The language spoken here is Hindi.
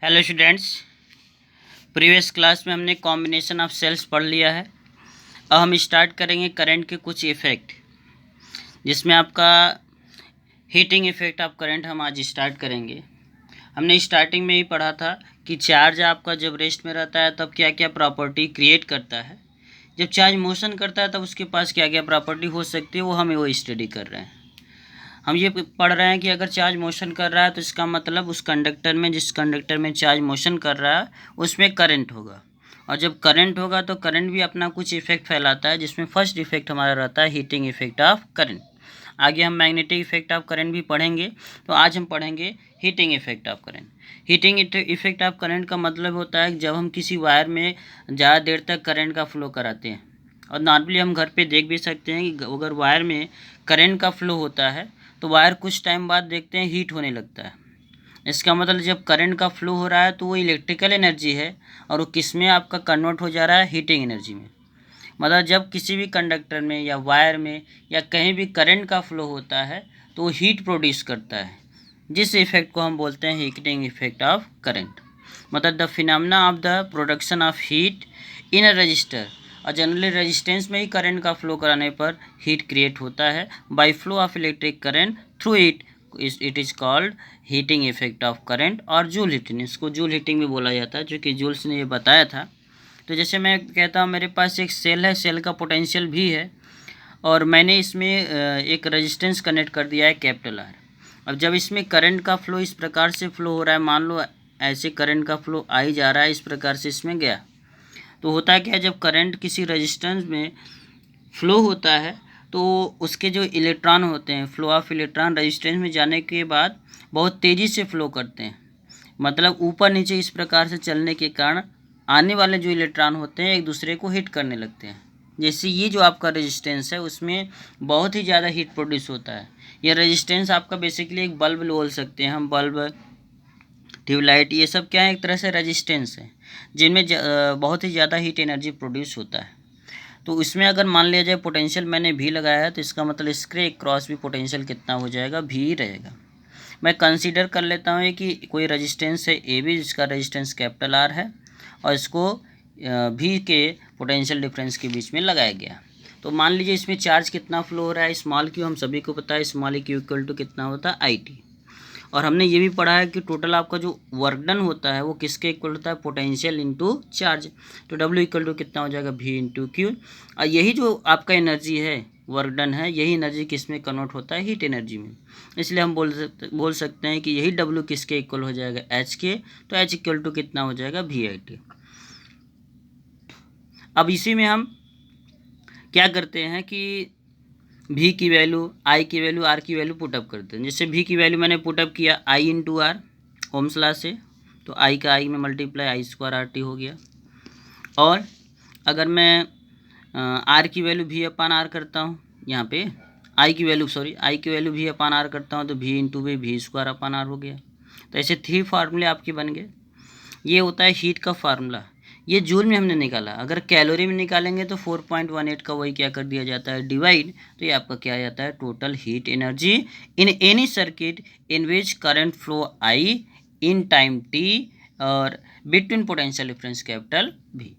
हेलो स्टूडेंट्स, प्रीवियस क्लास में हमने कॉम्बिनेशन ऑफ सेल्स पढ़ लिया है। अब हम स्टार्ट करेंगे करंट के कुछ इफ़ेक्ट, जिसमें आपका हीटिंग इफ़ेक्ट ऑफ करंट हम आज स्टार्ट करेंगे। हमने स्टार्टिंग में ही पढ़ा था कि चार्ज आपका जब रेस्ट में रहता है तब क्या क्या प्रॉपर्टी क्रिएट करता है, जब चार्ज मोशन करता है तब उसके पास क्या क्या प्रॉपर्टी हो सकती है, वो हमें वो स्टडी कर रहे हैं। हम ये पढ़ रहे हैं कि अगर चार्ज मोशन कर रहा है तो इसका मतलब उस कंडक्टर में, जिस कंडक्टर में चार्ज मोशन कर रहा है उसमें करंट होगा, और जब करंट होगा तो करंट भी अपना कुछ इफेक्ट फैलाता है, जिसमें फर्स्ट इफेक्ट हमारा रहता है हीटिंग इफेक्ट ऑफ करंट। आगे हम मैग्नेटिक इफेक्ट ऑफ करंट भी पढ़ेंगे, तो आज हम पढ़ेंगे heating effect of current. Heating effect of current का मतलब होता है जब हम किसी वायर में ज़्यादा देर तक करंट का फ्लो कराते हैं, और नॉर्मली हम घर पे देख भी सकते हैं कि अगर वायर में करंट का फ्लो होता है तो वायर कुछ टाइम बाद देखते हैं हीट होने लगता है। इसका मतलब जब करंट का फ्लो हो रहा है तो वो इलेक्ट्रिकल एनर्जी है, और वो किस में आपका कन्वर्ट हो जा रहा है, हीटिंग एनर्जी में। मतलब जब किसी भी कंडक्टर में या वायर में या कहीं भी करंट का फ्लो होता है तो वो हीट प्रोड्यूस करता है, जिस इफेक्ट को हम बोलते हैं हीटिंग इफेक्ट ऑफ करंट। मतलब the phenomena of the production of heat in a resistor, और जनरली रेजिस्टेंस में ही करंट का फ्लो कराने पर हीट क्रिएट होता है by flow of electric current through it is called heating effect of current, और जूल हीटिंग, इसको जूल हीटिंग भी बोला जाता है, जो कि जूल्स ने ये बताया था। तो जैसे मैं कहता हूँ मेरे पास एक सेल है, सेल का पोटेंशियल भी है, और मैंने इसमें एक रेजिस्टेंस कनेक्ट कर दिया है कैपिटल आर। अब जब इसमें करंट का फ्लो इस प्रकार से फ्लो हो रहा है, मान लो ऐसे करंट का फ्लो आ ही जा रहा है, इस प्रकार से इसमें गया, तो होता है क्या, जब करंट किसी रेजिस्टेंस में फ्लो होता है तो उसके जो इलेक्ट्रॉन होते हैं, फ्लो ऑफ इलेक्ट्रॉन रेजिस्टेंस में जाने के बाद बहुत तेज़ी से फ्लो करते हैं। मतलब ऊपर नीचे इस प्रकार से चलने के कारण आने वाले जो इलेक्ट्रॉन होते हैं एक दूसरे को हिट करने लगते हैं। जैसे ये जो आपका रेजिस्टेंस है उसमें बहुत ही ज़्यादा हीट प्रोड्यूस होता है। यह रेजिस्टेंस आपका बेसिकली एक बल्ब बोल सकते हैं हम, बल्ब, ट्यूबलाइट, ये सब क्या है, एक तरह से रेजिस्टेंस है, जिनमें बहुत ही ज़्यादा हीट एनर्जी प्रोड्यूस होता है। तो इसमें अगर मान लिया जाए पोटेंशियल मैंने भी लगाया है, तो इसका मतलब इसके क्रॉस भी पोटेंशियल कितना हो जाएगा, भी रहेगा। मैं कंसीडर कर लेता हूँ कि कोई रेजिस्टेंस है ए बी, जिसका रेजिस्टेंस कैपिटल आर है, और इसको भी के पोटेंशियल डिफरेंस के बीच में लगाया गया। तो मान लीजिए इसमें चार्ज कितना फ्लो हो रहा है, स्मॉल क्यू हम सभी को पता है, स्मॉल क्यू इक्वल टू कितना होता है, आई टी। और हमने ये भी पढ़ा है कि टोटल आपका जो वर्क डन होता है वो किसके इक्वल होता है, पोटेंशियल इंटू चार्ज। तो डब्ल्यू इक्वल टू कितना हो जाएगा, वी इंटू क्यू। और यही जो आपका एनर्जी है, वर्क डन है, यही एनर्जी किस में कन्वर्ट होता है, हीट एनर्जी में। इसलिए हम बोल सकते हैं कि यही डब्ल्यू किसके इक्वल हो जाएगा, एच के। तो एच इक्वल टू कितना हो जाएगा, वी आई टी। अब इसी में हम क्या करते हैं कि भी की वैल्यू, आई की वैल्यू, आर की वैल्यू पुटअप करते हैं। जैसे भी की वैल्यू मैंने पुटअप किया आई इंटू आर, ओम्स लॉ से, तो आई का आई में मल्टीप्लाई आई स्क्वायर आर टी हो गया। और अगर मैं आर की वैल्यू भी अपान आर करता हूँ, यहाँ पे आई की वैल्यू भी अपान आर करता हूँ, तो भी इंटू भी स्क्वायर अपान आर हो गया। तो ऐसे 3 फार्मूले आपके बन गए। ये होता है हीट का फार्मूला, ये जूल में हमने निकाला। अगर कैलोरी में निकालेंगे तो 4.18 का वही क्या कर दिया जाता है, डिवाइड, तो ये आपका क्या आ जाता है, total heat energy in any circuit in which current flow I in time T और बिटवीन पोटेंशियल डिफरेंस कैपिटल भी।